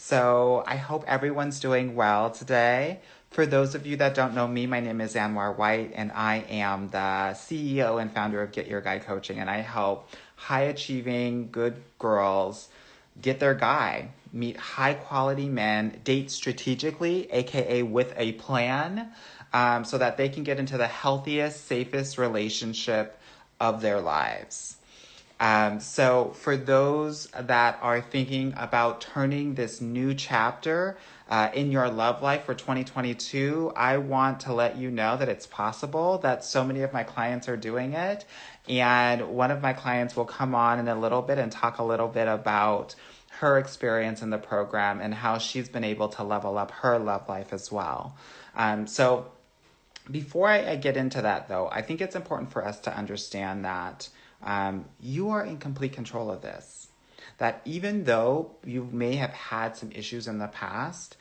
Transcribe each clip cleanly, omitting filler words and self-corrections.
So I hope everyone's doing well today. For those of you that don't know me, my name is Anwar White, and I am the CEO and founder of Get Your Guy Coaching, and I help high achieving, good girls get their guy, meet high quality men, date strategically, aka with a plan, so that they can get into the healthiest, safest relationship of their lives. So for those that are thinking about turning this new chapter in your love life for 2022, I want to let you know that it's possible, that so many of my clients are doing it. And one of my clients will come on in a little bit and talk a little bit about her experience in the program and how she's been able to level up her love life as well. So before I get into that, though, I think it's important for us to understand that you are in complete control of this. That even though you may have had some issues in the past,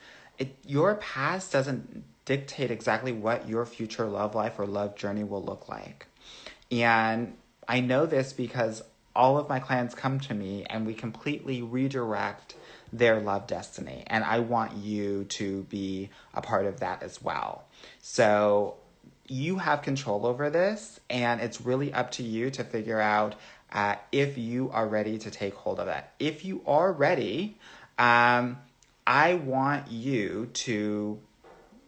your past doesn't dictate exactly what your future love life or love journey will look like. And I know this because all of my clients come to me and we completely redirect their love destiny. And I want you to be a part of that as well. So you have control over this, and it's really up to you to figure out if you are ready to take hold of that. If you are ready, I want you to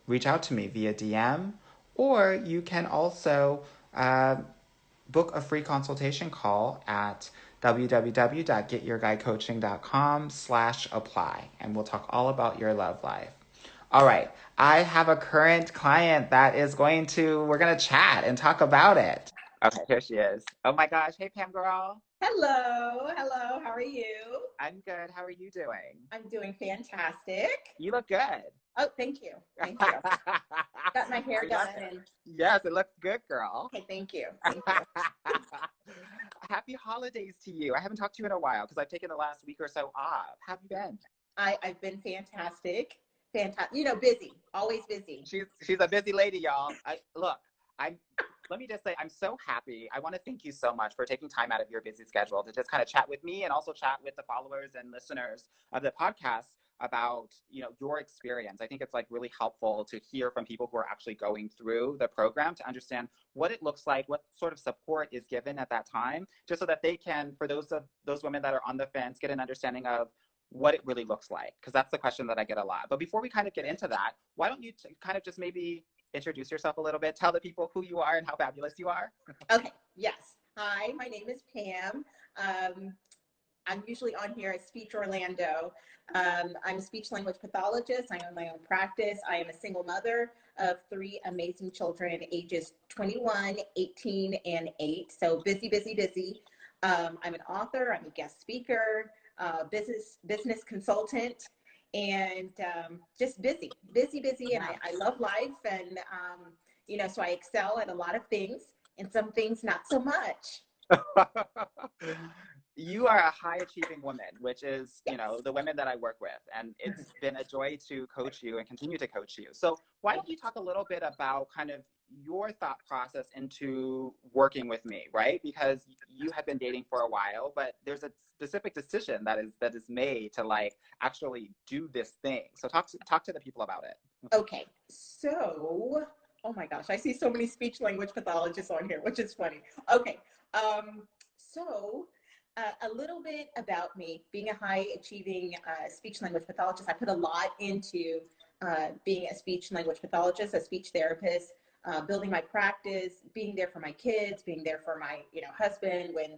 reach out to me via DM, or you can also book a free consultation call at www.getyourguycoaching.com/apply, and we'll talk all about your love life. All right, I have a current client that we're going to chat and talk about it. Okay, here she is. Oh my gosh. Hey, Pam girl. Hello, hello. How are you? I'm good. How are you doing? I'm doing fantastic. You look good. Oh, thank you. Thank you. Got my hair done. And... Yes, it looks good, girl. Okay, thank you. Thank you. Happy holidays to you. I haven't talked to you in a while because I've taken the last week or so off. How have you been? I've been fantastic. Fantastic. You know, busy. Always busy. She's a busy lady, y'all. Let me just say, I'm so happy. I want to thank you so much for taking time out of your busy schedule to just kind of chat with me and also chat with the followers and listeners of the podcast about, your experience. I think it's really helpful to hear from people who are actually going through the program to understand what it looks like, what sort of support is given at that time, just so that they can, for those women that are on the fence, get an understanding of what it really looks like, because that's the question that I get a lot. But before we kind of get into that, why don't you kind of just maybe introduce yourself a little bit, tell the people who you are and how fabulous you are. Okay, yes. Hi, my name is Pam. I'm usually on here at Speech Orlando. I'm a speech language pathologist. I own my own practice. I am a single mother of 3 amazing children, ages 21, 18, and 8. So busy, busy, busy. I'm an author. I'm a guest speaker, business consultant, and just busy, and I love life, and so I excel at a lot of things, and some things not so much. You are a high achieving woman, which is, yes. The women that I work with, and it's been a joy to coach you and continue to coach you. So why don't you talk a little bit about kind of your thought process into working with me, right? Because you have been dating for a while, but there's a specific decision that is made to actually do this thing. So talk to the people about it. Okay. So, oh my gosh, I see so many speech language pathologists on here, which is funny. Okay. A little bit about me. Being a high achieving speech language pathologist, I put a lot into being a speech language pathologist, a speech therapist, building my practice, being there for my kids, being there for my husband when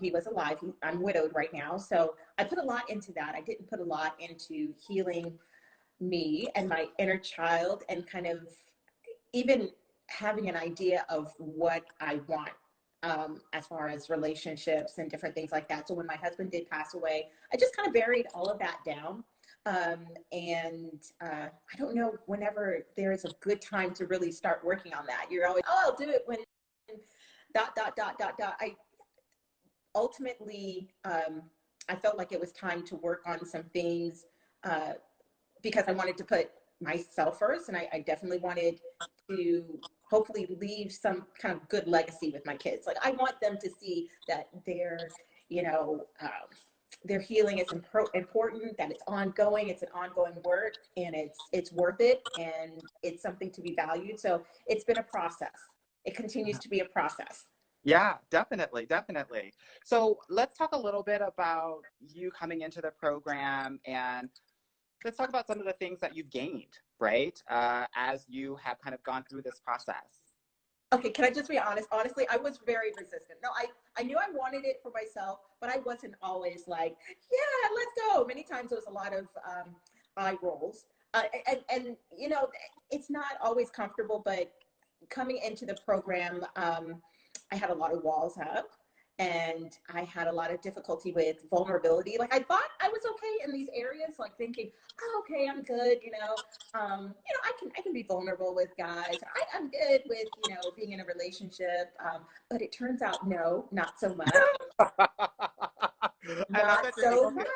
he was alive. I'm widowed right now, so I put a lot into that. I didn't put a lot into healing me and my inner child, and kind of even having an idea of what I want as far as relationships and different things like that. So when my husband did pass away, I just kind of buried all of that down. I don't know whenever there is a good time to really start working on that. You're always, I'll do it when ... I ultimately, I felt like it was time to work on some things because I wanted to put myself first, and I definitely wanted to hopefully leave some kind of good legacy with my kids. I want them to see that they're, their healing is important, that it's ongoing, it's an ongoing work, and it's worth it, and it's something to be valued. So it's been a process. It continues to be a process. Yeah, definitely, definitely. So let's talk a little bit about you coming into the program, and let's talk about some of the things that you've gained, right? As you have kind of gone through this process. Okay, can I just be honest? Honestly, I was very resistant. No, I knew I wanted it for myself, but I wasn't always like, yeah, let's go. Many times it was a lot of eye rolls. And, you know, it's not always comfortable, but coming into the program, I had a lot of walls up, and I had a lot of difficulty with vulnerability. Like I thought I was okay in these areas, like thinking, oh, okay, I'm good, I can be vulnerable with guys. I'm good with, being in a relationship. But it turns out, no, not so much. I love Not that so much.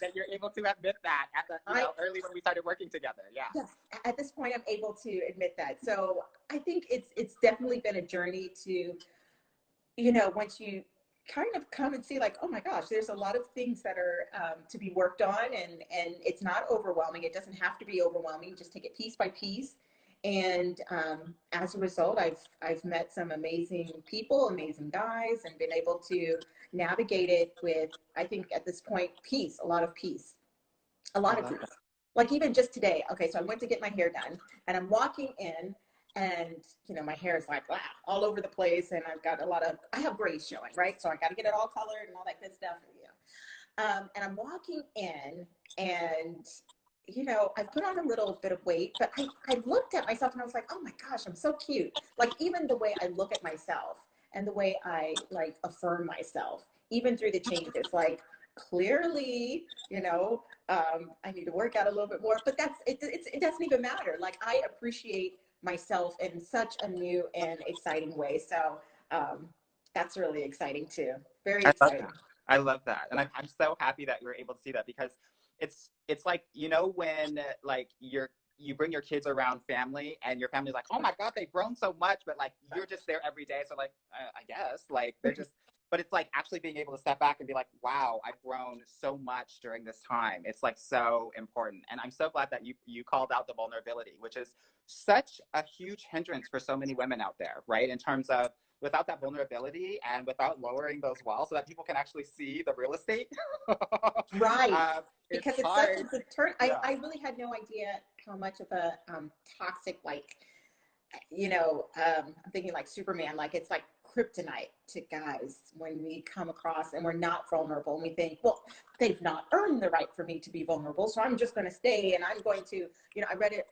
that you're able to admit that at the early when we started working together. Yeah. Yes, at this point, I'm able to admit that. So I think it's definitely been a journey to, once you kind of come and see like, oh my gosh, there's a lot of things that are to be worked on, and it's not overwhelming. It doesn't have to be overwhelming. You just take it piece by piece. And as a result, I've met some amazing people, amazing guys, and been able to navigate it with, I think at this point, peace, a lot of peace, a I lot of love peace. that. Like even just today, okay, so I went to get my hair done, and I'm walking in, and my hair is like all over the place, and I've got I have grays showing, right? So I got to get it all colored and all that good stuff. And I'm walking in, and I put on a little bit of weight, but I looked at myself and I was like, oh my gosh, I'm so cute. Like even the way I look at myself and the way I like affirm myself, even through the changes, like clearly, I need to work out a little bit more, but it doesn't even matter. Like I appreciate myself in such a new and exciting way. So that's really exciting too. Very I love exciting. that. I love that, and I'm so happy that you're able to see that, because it's like, when like you bring your kids around family, and your family's like, oh my god, they've grown so much, but like you're just there every day, so like I guess like they're just. But it's like actually being able to step back and be like, wow, I've grown so much during this time. It's like so important. And I'm so glad that you called out the vulnerability, which is such a huge hindrance for so many women out there, right? In terms of, without that vulnerability and without lowering those walls so that people can actually see the real estate, Right. it's Because it's such hard. a good turn. Yeah. I really had no idea how much of a toxic, like, I'm thinking like Superman, like it's like kryptonite to guys when we come across and we're not vulnerable, and we think, well, they've not earned the right for me to be vulnerable, so I'm just going to stay, and I'm going to, I read it.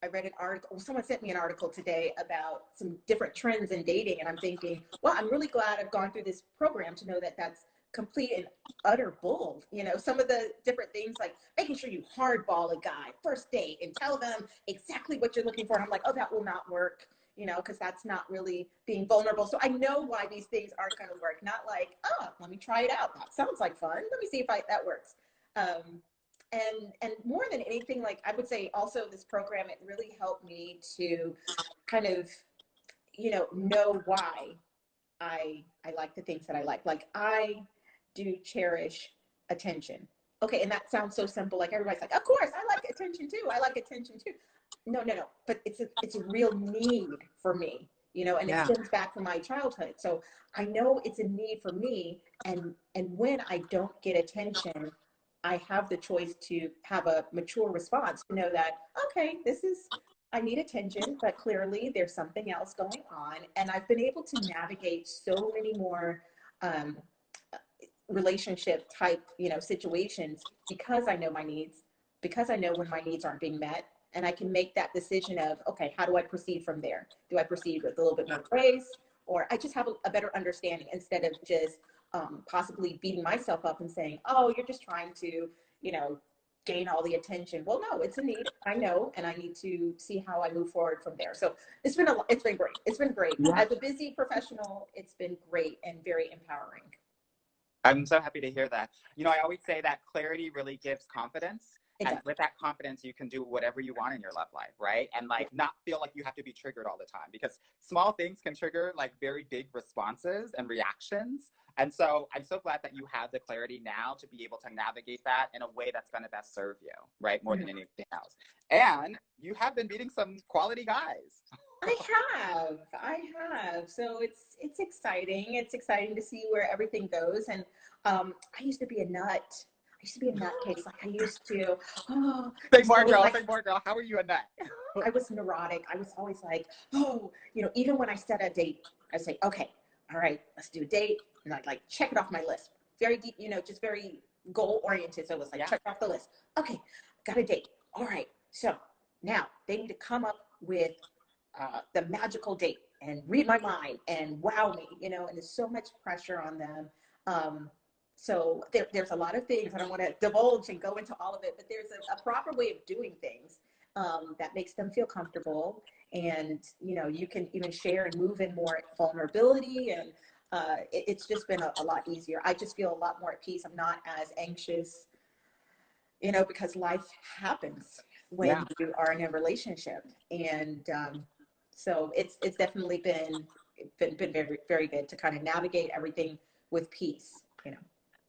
I read an article, someone sent me an article today about some different trends in dating. And I'm thinking, well, I'm really glad I've gone through this program to know that that's complete and utter bull. Some of the different things, like making sure you hardball a guy first date and tell them exactly what you're looking for. And I'm like, oh, that will not work, because that's not really being vulnerable. So I know why these things aren't going to work. Not like, oh, let me try it out. That sounds like fun. Let me see if that works. And more than anything, like I would say also this program, it really helped me to kind of, know why I like the things that I like. Like I do cherish attention. Okay, and that sounds so simple. Like everybody's like, of course, I like attention too. I like attention too. No, no, no. But it's a real need for me, and it Yeah. stems back from my childhood. So I know it's a need for me. And when I don't get attention, I have the choice to have a mature response to know that, okay, I need attention, but clearly there's something else going on. And I've been able to navigate so many more um, relationship type, situations, because I know my needs, because I know when my needs aren't being met. And I can make that decision of, okay, how do I proceed from there? Do I proceed with a little bit more grace, or I just have a better understanding, instead of just possibly beating myself up and saying, oh, you're just trying to, gain all the attention. Well, no, it's a need. I know, and I need to see how I move forward from there. So it's been great. It's been great. Yeah. As a busy professional, it's been great and very empowering. I'm so happy to hear that. I always say that clarity really gives confidence. It And does. with that confidence, you can do whatever you want in your love life, right? And like not feel like you have to be triggered all the time, because small things can trigger like very big responses and reactions. And so I'm so glad that you have the clarity now to be able to navigate that in a way that's going to best serve you, right? More than anything else. And you have been meeting some quality guys. I have. So it's exciting. It's exciting to see where everything goes. And I used to be a nut. I used to be a nutcase. Like I used to. Oh, Say so more, girl. like Say more, girl. How are you a nut? I was neurotic. I was always like, oh, even when I set a date, I say, okay, all right, let's do a date, and I'd like check it off my list. Very deep, just very goal oriented. So it was like Yeah. check off the list. Okay, got a date. All right, so now they need to come up with the magical date and read my mind and wow me, and there's so much pressure on them. So there's a lot of things. I don't want to divulge and go into all of it, but there's a proper way of doing things that makes them feel comfortable. And, you can even share and move in more vulnerability. And it's just been a lot easier. I just feel a lot more at peace. I'm not as anxious, because life happens when Yeah. you are in a relationship. And so it's definitely been very, very good to kind of navigate everything with peace.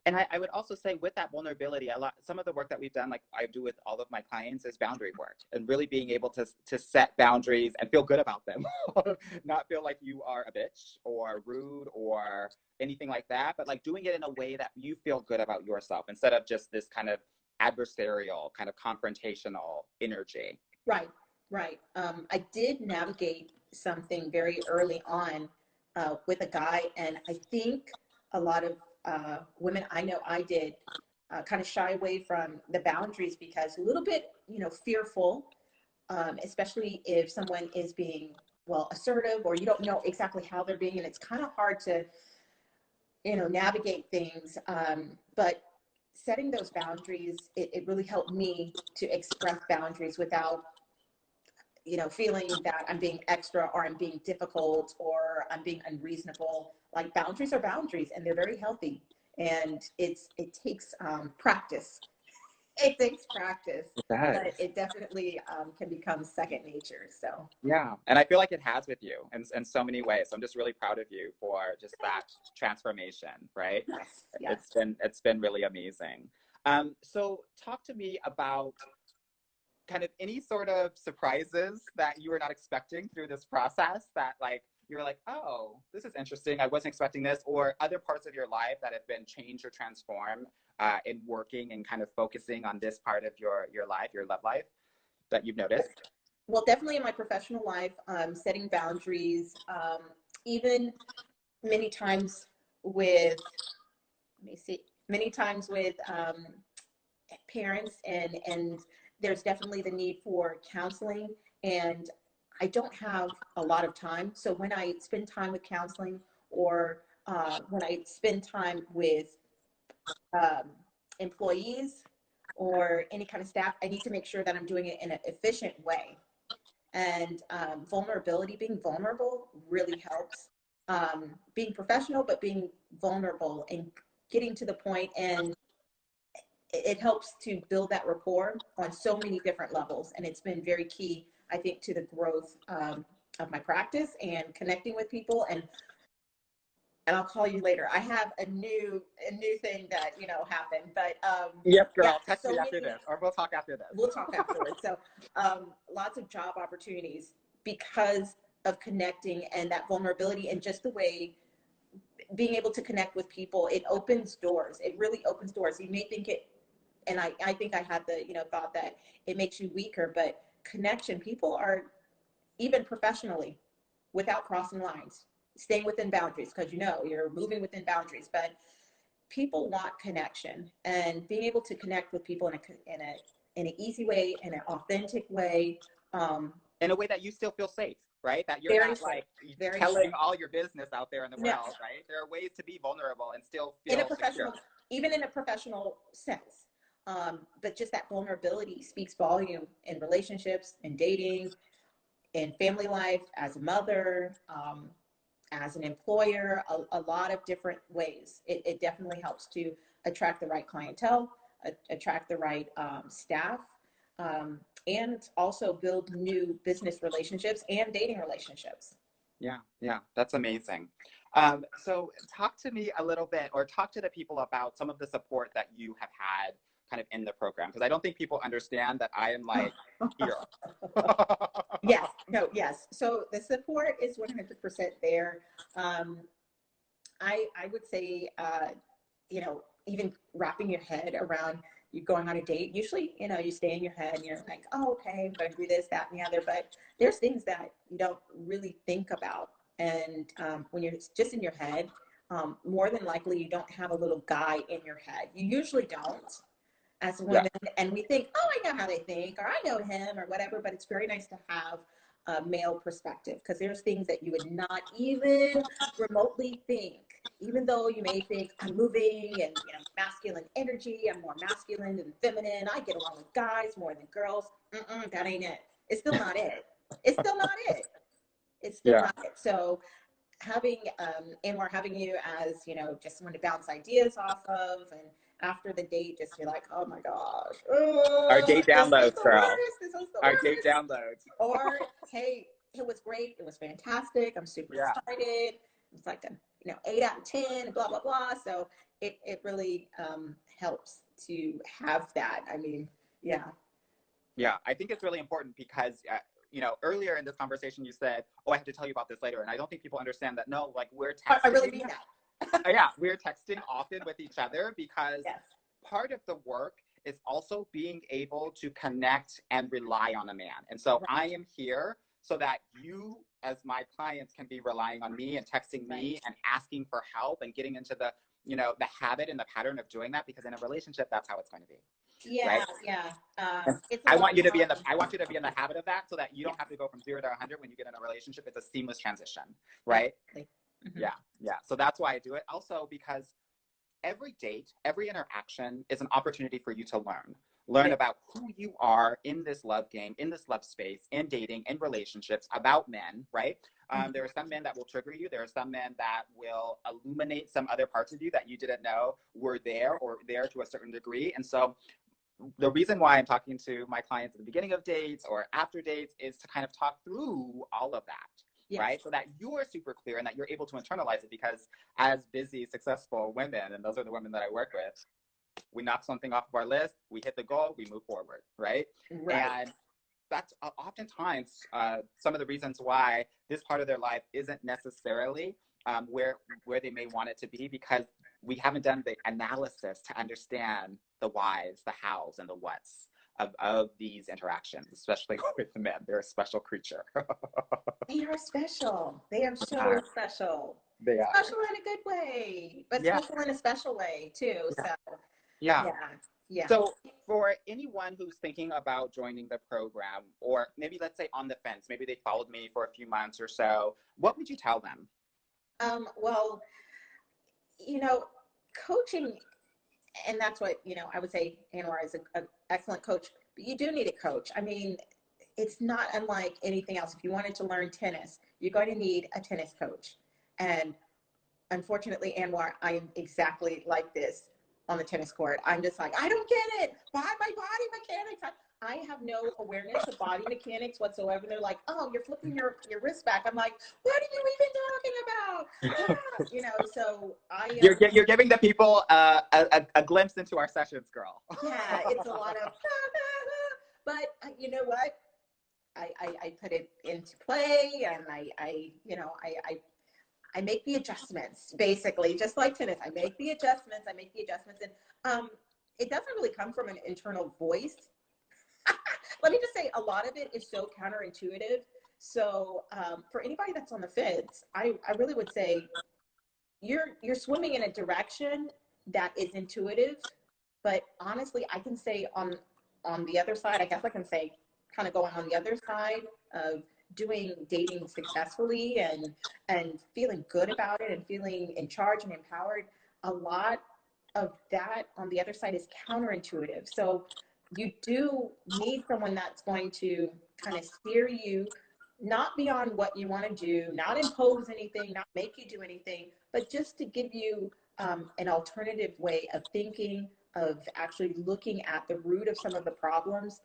And I would also say with that vulnerability, some of the work that we've done, like I do with all of my clients, is boundary work, and really being able to set boundaries and feel good about them. Not feel like you are a bitch or rude or anything like that, but like doing it in a way that you feel good about yourself, instead of just this kind of adversarial, kind of confrontational energy. Right, right. I did navigate something very early on with a guy, and I think a lot of women I know I did kind of shy away from the boundaries because a little bit, fearful, especially if someone is being, well, assertive, or you don't know exactly how they're being, and it's kind of hard to, navigate things. But setting those boundaries, it really helped me to express boundaries without feeling that I'm being extra or I'm being difficult or I'm being unreasonable. Like boundaries are boundaries and they're very healthy. And it takes practice. It takes practice, It does. but it definitely can become second nature. So Yeah. And I feel like it has with you in so many ways. So I'm just really proud of you for just that transformation, right? yes, yes. It's been really amazing. So talk to me about kind of any sort of surprises that you were not expecting through this process, that like you were like, oh, this is interesting, I wasn't expecting this, or other parts of your life that have been changed or transformed in working and kind of focusing on this part of your life, your love life, that you've noticed. Well, definitely in my professional life, setting boundaries, even many times with, let me see, many times with parents, and there's definitely the need for counseling, and I don't have a lot of time. So when I spend time with counseling, or when I spend time with um, employees or any kind of staff, I need to make sure that I'm doing it in an efficient way. And vulnerability, being vulnerable really helps. Being professional, but being vulnerable and getting to the point, and it helps to build that rapport on so many different levels. And it's been very key, I think, to the growth of my practice and connecting with people. And I'll call you later. I have a new thing that happened, but Yes, yeah, girl, text so me after many. this, or we'll talk after We'll this. talk afterwards. So lots of job opportunities because of connecting and that vulnerability, and just the way being able to connect with people, it opens doors. It really opens doors. You may think it, and I think I had the thought that it makes you weaker, but connection, people are, even professionally, without crossing lines, staying within boundaries, because you're moving within boundaries, but people want connection, and being able to connect with people in an easy way, in an authentic way, In a way that you still feel safe, right? That you're very not safe, like very telling safe. all your business out there in the No, world, right? There are ways to be vulnerable and still in a feel secure. professional, even in a professional sense. But just that vulnerability speaks volume in relationships, in dating, in family life, as a mother, as an employer, a lot of different ways. It definitely helps to attract the right clientele, attract the right staff, and also build new business relationships and dating relationships. Yeah, yeah, that's amazing. So talk to me a little bit, or talk to the people about some of the support that you have had kind of in the program, because I don't think people understand that I am like here. Yes, no, yes. So the support is 100% there. Um, I would say, even wrapping your head around you going on a date, usually, you stay in your head and you're like, oh, okay, I'm going to do this, that, and the other. But there's things that you don't really think about. And when you're just in your head, more than likely you don't have a little guy in your head. You usually don't as Yeah. women, and we think, oh, I know how they think, or I know him, or whatever. But it's very nice to have a male perspective, because there's things that you would not even remotely think, even though you may think I'm moving and masculine energy, I'm more masculine than feminine, I get along with guys more than girls. That ain't it. It's still not it. It's still not it. It's still Yeah. not it. So having Anwar, having you as just someone to bounce ideas off of, and after the date just be like, oh my gosh, Our date this was downloads, the girl. worst, this was the Our date worst. downloads. Or hey, it was great, it was fantastic, I'm super Yeah. excited, it's like a 8 out of 10, blah blah blah. So it really helps to have that. I mean, yeah. Yeah, I think it's really important because, earlier in this conversation you said, oh, I have to tell you about this later. And I don't think people understand that, no, like we're I really texting. mean that. Yeah, we're texting often with each other because Yes. part of the work is also being able to connect and rely on a man. And so Right. I am here so that you, as my clients, can be relying on me and texting me Right. and asking for help and getting into the, the habit and the pattern of doing that, because in a relationship, that's how it's going to be. Yeah, Right. yeah. It's a I lot want you to be more. in the I want you to be in the habit of that, so that you Yeah, don't have to go from 0 to 100 when you get in a relationship. It's a seamless transition, right? absolutely. Yeah, yeah. So that's why I do it. Also, because every date, every interaction is an opportunity for you to learn Right. about who you are in this love game, in this love space, in dating, in relationships, about men, right? There are some men that will trigger you. There are some men that will illuminate some other parts of you that you didn't know were there, or there to a certain degree. And so the reason why I'm talking to my clients at the beginning of dates or after dates is to kind of talk through all of that, Yes. right? So that you are super clear and that you're able to internalize it, because as busy, successful women, and those are the women that I work with, we knock something off of our list, we hit the goal, we move forward, right? Right. And that's oftentimes some of the reasons why this part of their life isn't necessarily where they may want it to be, because we haven't done the analysis to understand the whys, the hows, and the whats of these interactions, especially with the men. They're a special creature. They are special. They are They so are. special. They are. Special in a good way, but Yeah. special in a special way too. Yeah. So Yeah. yeah, yeah. So for anyone who's thinking about joining the program, or maybe let's say on the fence, maybe they followed me for a few months or so, what would you tell them? Well, you know, coaching, and that's what I would say. Anwar is an excellent coach, but you do need a coach. I mean, it's not unlike anything else. If you wanted to learn tennis, you're going to need a tennis coach. And unfortunately, Anwar, I am exactly like this on the tennis court. I'm just like, I don't get it. Why my body mechanics? I have no awareness of body mechanics whatsoever. They're like, oh, you're flipping your wrist back. I'm like, what are you even talking about? So I am. You're giving the people a glimpse into our sessions, girl. Yeah, it's a lot of, but you know what? I put it into play, and I make the adjustments, basically, just like tennis. I make the adjustments, and it doesn't really come from an internal voice. Let me just say, a lot of it is so counterintuitive. So for anybody that's on the fence, I really would say you're swimming in a direction that is intuitive, but honestly, I can say on the other side, I guess I can say, kind of going on the other side of doing dating successfully and feeling good about it and feeling in charge and empowered, a lot of that on the other side is counterintuitive. So you do need someone that's going to kind of steer you, not beyond what you want to do, not impose anything, not make you do anything, but just to give you an alternative way of thinking, of actually looking at the root of some of the problems,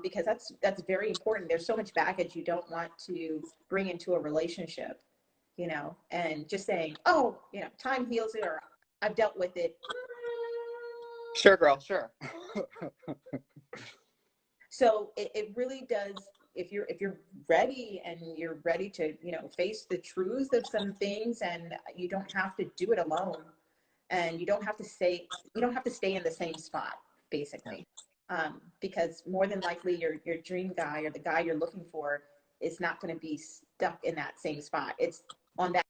because that's very important. There's so much baggage you don't want to bring into a relationship, and just saying, oh, time heals it, or I've dealt with it. Sure, girl, sure. So it really does. If you're ready and you're ready to face the truth of some things, and you don't have to do it alone, and you don't have to stay in the same spot, basically, because more than likely your dream guy, or the guy you're looking for, is not going to be stuck in that same spot. It's on that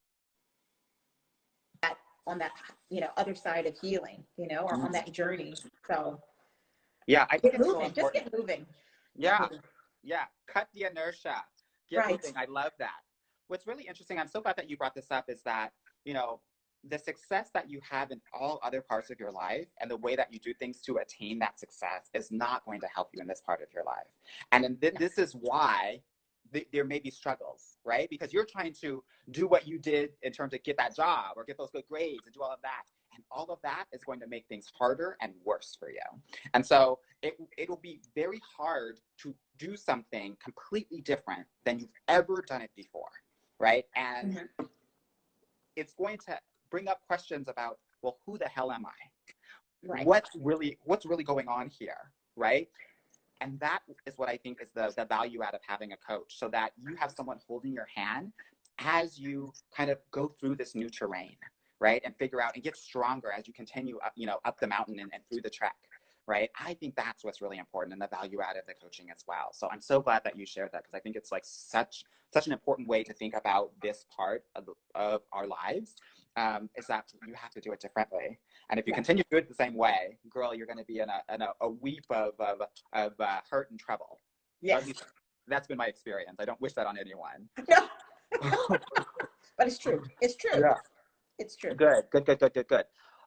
other side of healing, or on that journey. So yeah, I think get it's so moving. Just important. get moving. Yeah. Yeah. Cut the inertia. Get Right. moving. I love that. What's really interesting, I'm so glad that you brought this up, is that, the success that you have in all other parts of your life and the way that you do things to attain that success is not going to help you in this part of your life. And this is why there may be struggles, right? Because you're trying to do what you did in terms of get that job or get those good grades and do all of that. And all of that is going to make things harder and worse for you. And so it'll be very hard to do something completely different than you've ever done it before, right? And it's going to bring up questions about, well, who the hell am I? Right. What's really going on here, right? And that is what I think is the value out of having a coach, so that you have someone holding your hand as you kind of go through this new terrain, right? And figure out and get stronger as you continue up, up the mountain and through the trek, right? I think that's what's really important, and the value out of the coaching as well. So I'm so glad that you shared that, because I think it's like such an important way to think about this part of our lives, is that you have to do it differently. And if you continue to do it the same way, girl, you're going to be in a weep of hurt and trouble. Yes. At least that's been my experience. I don't wish that on anyone. No. But it's true. It's true. Yeah. It's true. Good.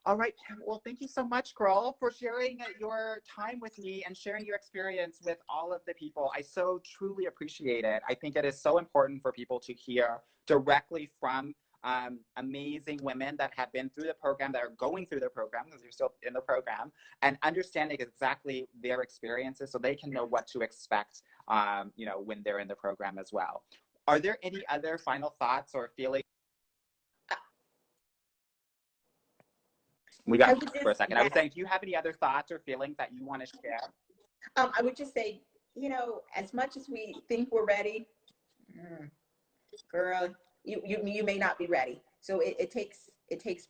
All right, Pam. Well, thank you so much, girl, for sharing your time with me and sharing your experience with all of the people. I so truly appreciate it. I think it is so important for people to hear directly from amazing women that have been through the program, that are going through the program, because you're still in the program, and understanding exactly their experiences so they can know what to expect, when they're in the program as well. Are there any other final thoughts or feelings? We got for a second. I was saying, do you have any other thoughts or feelings that you want to share? I would just say, as much as we think we're ready, girl, you may not be ready. So it takes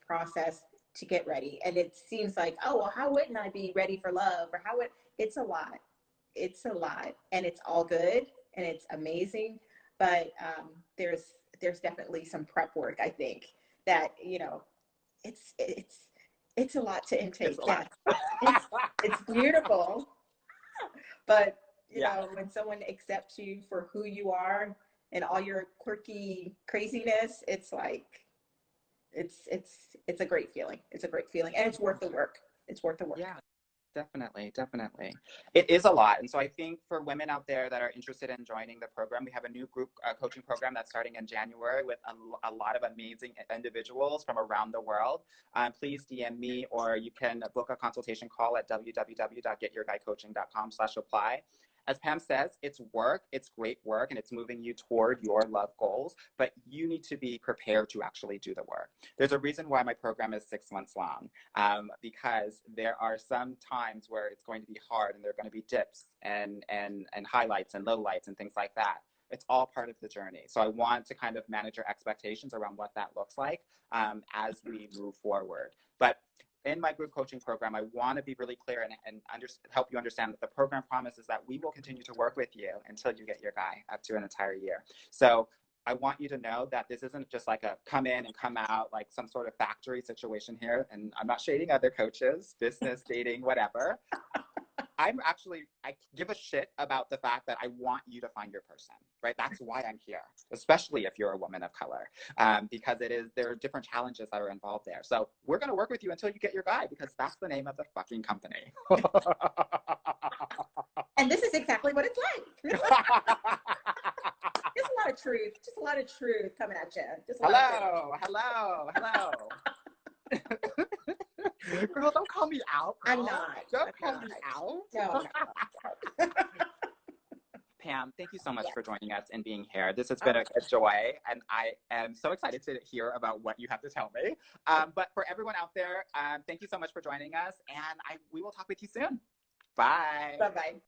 process to get ready. And it seems like, oh, well, how wouldn't I be ready for love? Or it's a lot. It's a lot, and it's all good, and it's amazing. But there's definitely some prep work, I think, that, it's a lot to intake. Yeah, it's beautiful, but when someone accepts you for who you are and all your quirky craziness, it's like it's a great feeling. It's a great feeling, and it's worth the work. It's worth the work. Yeah. Definitely. It is a lot. And so I think for women out there that are interested in joining the program, we have a new group coaching program that's starting in January with a lot of amazing individuals from around the world. Please DM me, or you can book a consultation call at www.getyourguycoaching.com/apply. As Pam says, it's work, it's great work, and it's moving you toward your love goals, but you need to be prepared to actually do the work. There's a reason why my program is 6 months long, because there are some times where it's going to be hard, and there are going to be dips and highlights and lowlights and things like that. It's all part of the journey. So I want to kind of manage your expectations around what that looks like as we move forward. But in my group coaching program, I want to be really clear and help you understand that the program promises that we will continue to work with you until you get your guy, up to an entire year. So I want you to know that this isn't just like a come in and come out, like some sort of factory situation here. And I'm not shading other coaches, business, dating, whatever. I give a shit about the fact that I want you to find your person, right? That's why I'm here, especially if you're a woman of color, because there are different challenges that are involved there. So we're going to work with you until you get your guy, because that's the name of the fucking company. And this is exactly what it's like. Just a lot of truth coming at you. Just hello. Girl, don't call me out. Girl. I'm not. Don't call me out. No, I'm not. Pam, thank you so much for joining us and being here. This has been a joy, and I am so excited to hear about what you have to tell me. But for everyone out there, thank you so much for joining us, and we will talk with you soon. Bye. Bye-bye.